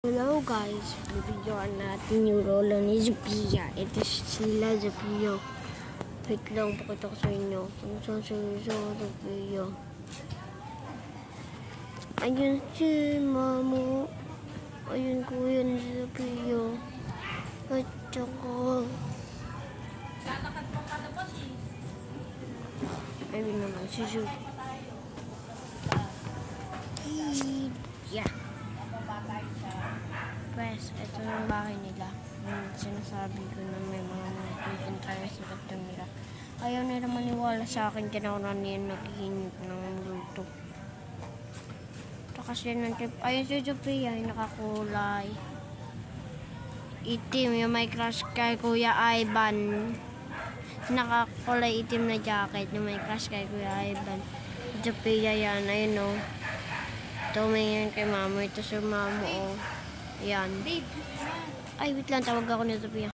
Hello guys, bibidyoan natin yung lola ni Sophia. Ito sila Sophia. Wait lang, pakita ko sa inyo. Ano sa Sophia? Ayun si Mamo. Ayun kuya ni Sophia. At saka ayun naman si Sophia. Yeah. Press, ito yung bahay nila. Sinasabi ko na may mga natin tayo sa katong nila. Ayaw nila maniwala sa akin, kaya ako na niya naghihinip ng luto. Ito kasi ng trip. Ayun si Sophia, ay nakakulay. Itim, yung may crush kay Kuya Ivan. Nakakulay itim na jacket, yung may crush kay Kuya Ivan. Sophia yan, ayun o. Tumingin kay Mamo. Ito si Mamo, oh. Ayan. Ay, wait lang. Tawag ako ni Sophia.